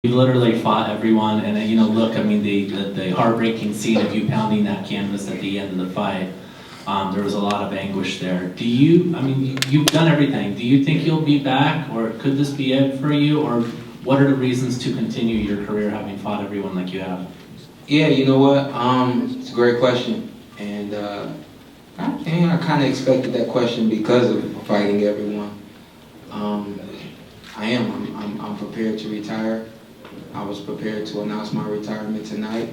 You've literally fought everyone, and look, I mean, the heartbreaking scene of you pounding that canvas at the end of the fight, there was a lot of anguish there. You've done everything. Do you think you'll be back, or could this be it for you, or what are the reasons to continue your career having fought everyone like you have? Yeah, you know what? It's a great question, and I kind of expected that question because of fighting everyone. I'm prepared to retire. I was prepared to announce my retirement tonight.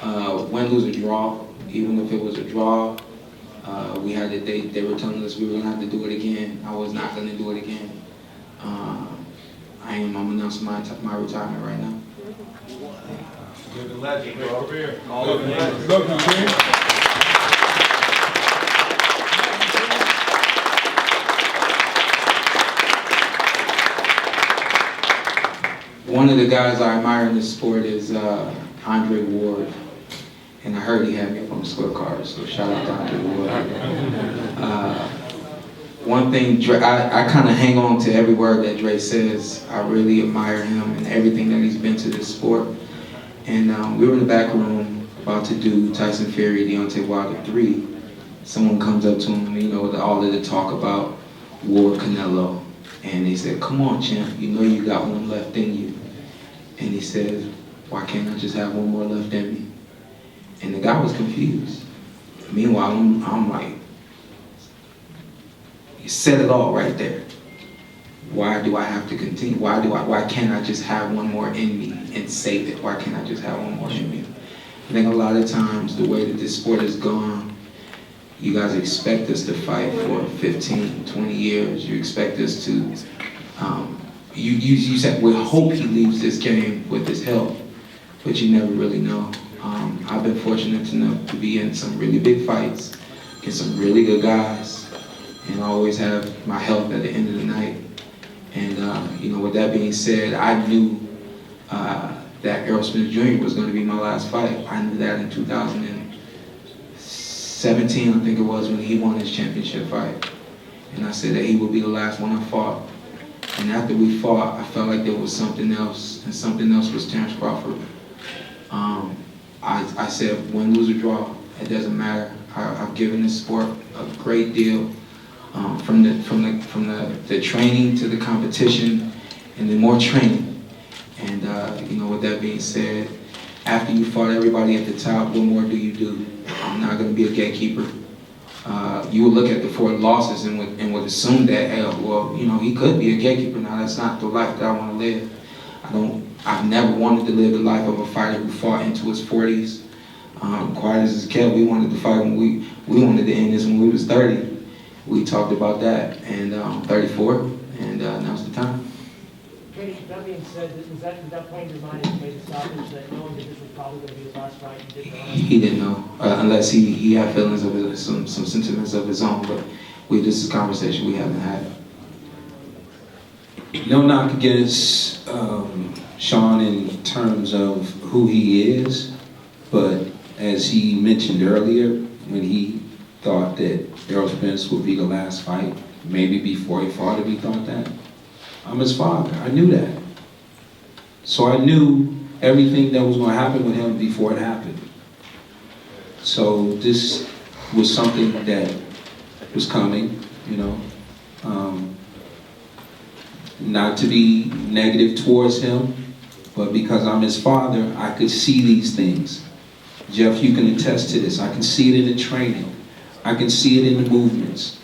Win, lose, or draw. Even if it was a draw, we had to. They were telling us we were gonna have to do it again. I was not gonna do it again. I'm announcing my retirement right now. Living legend, bro. Living legend. One of the guys I admire in this sport is Andre Ward, and I heard he had me up on the scorecard, so shout out to Andre Ward. One thing, I kind of hang on to every word that Dre says. I really admire him and everything that he's been to this sport. And we were in the back room about to do Tyson Fury, Deontay Wilder 3. Someone comes up to him, all of the talk about Ward Canelo. And they said, "Come on, champ, you know you got one left in you." And he said, "Why can't I just have one more left in me?" And the guy was confused. Meanwhile, I'm like, you said it all right there. Why do I have to continue? Why can't I just have one more in me and save it? Why can't I just have one more in me? I think a lot of times the way that this sport has gone, you guys expect us to fight for 15, 20 years. You expect us to, you said, we hope he leaves this game with his health, but you never really know. I've been fortunate enough to be in some really big fights, against some really good guys, and always have my health at the end of the night. And with that being said, I knew that Errol Spence Jr. was going to be my last fight. I knew that in 2017, I think it was, when he won his championship fight. And I said that he would be the last one I fought. And after we fought, I felt like there was something else, and something else was Terence Crawford. I said, win, lose, or draw, it doesn't matter. I've given this sport a great deal, from the training to the competition, and then more training. And with that being said, after you fought everybody at the top, what more do you do? I'm not going to be a gatekeeper. You would look at the 4 losses and would assume that, he could be a gatekeeper. Now, that's not the life that I want to live. I've never wanted to live the life of a fighter who fought into his 40s. Quiet as a cat, we wanted to fight when we wanted to end this when we was 30. We talked about that, and 34, and now's the time. That being said, was that point in your mind as you made the stoppage, that knowing that this was probably going to be his last fight? He didn't know, unless he had feelings of his, some sentiments of his own, but this is a conversation we haven't had. No knock against Shawn in terms of who he is, but as he mentioned earlier, when he thought that Errol Spence would be the last fight, maybe before he fought him, he thought that. I'm his father. I knew that. So I knew everything that was going to happen with him before it happened. So this was something that was coming, not to be negative towards him, but because I'm his father, I could see these things. Jeff, you can attest to this. I can see it in the training. I can see it in the movements.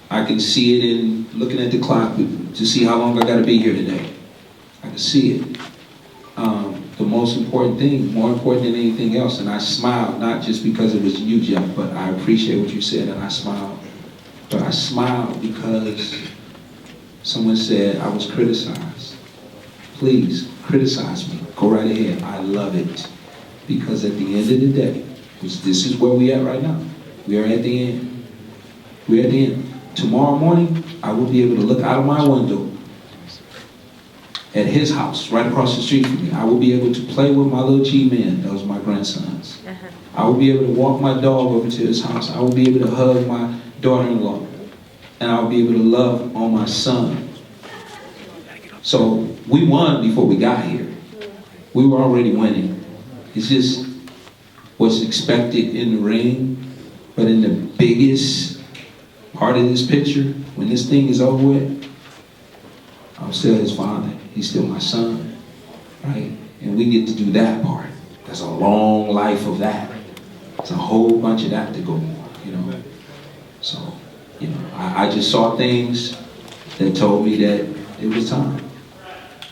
I can see it in looking at the clock to see how long I got to be here today. I can see it. The most important thing, more important than anything else, and I smiled, not just because it was you, Jeff, but I appreciate what you said, and I smiled. But I smiled because someone said I was criticized. Please, criticize me. Go right ahead. I love it. Because at the end of the day, this is where we at right now. We are at the end. We're at the end. Tomorrow morning, I will be able to look out of my window at his house, right across the street from me. I will be able to play with my little G-man, those are my grandsons. I will be able to walk my dog over to his house. I will be able to hug my daughter-in-law. And I will be able to love on my son. So we won before we got here. We were already winning. It's just what's expected in the ring, but in the biggest part of this picture, when this thing is over with, I'm still his father. He's still my son, right? And we get to do that part. There's a long life of that. There's a whole bunch of that to go on, you know? So, you know, I just saw things that told me that it was time.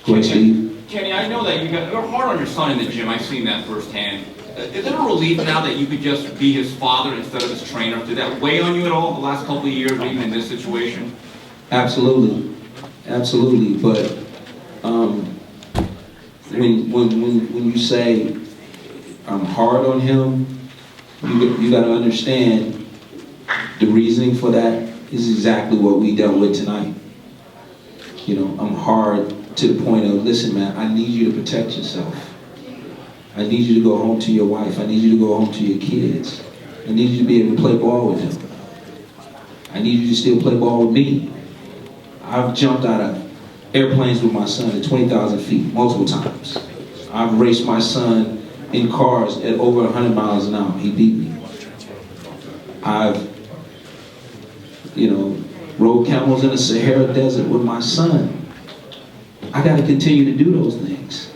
Go ahead, Steve. Kenny, I know that you're hard on your son in the gym. I've seen that firsthand. Is it a relief now that you could just be his father instead of his trainer? Did that weigh on you at all the last couple of years, or even in this situation? Absolutely, absolutely. But when you say I'm hard on him, you got to understand the reasoning for that is exactly what we dealt with tonight. You know, I'm hard to the point of, listen, man, I need you to protect yourself. I need you to go home to your wife. I need you to go home to your kids. I need you to be able to play ball with them. I need you to still play ball with me. I've jumped out of airplanes with my son at 20,000 feet multiple times. I've raced my son in cars at over 100 miles an hour. He beat me. I've, rode camels in the Sahara Desert with my son. I got to continue to do those things.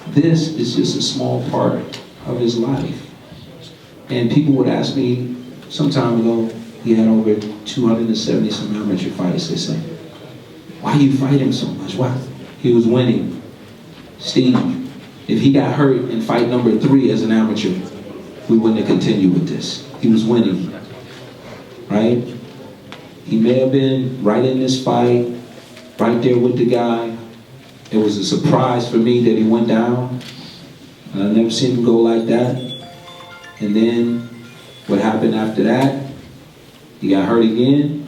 This is just a small part of his life. And people would ask me some time ago, he had over 270 some amateur fights. They say, why you fight him so much? Why? He was winning. Steve, if he got hurt in fight number 3 as an amateur, we wouldn't have continued with this. He was winning, right? He may have been right in this fight, right there with the guy. It was a surprise for me that he went down. And I've never seen him go like that. And then what happened after that, he got hurt again,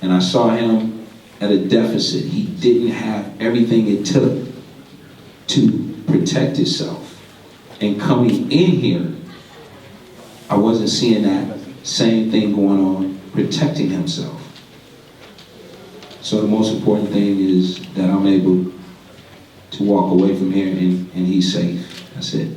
and I saw him at a deficit. He didn't have everything it took to protect himself. And coming in here, I wasn't seeing that same thing going on, protecting himself. So the most important thing is that I'm able to walk away from here and he's safe. That's it.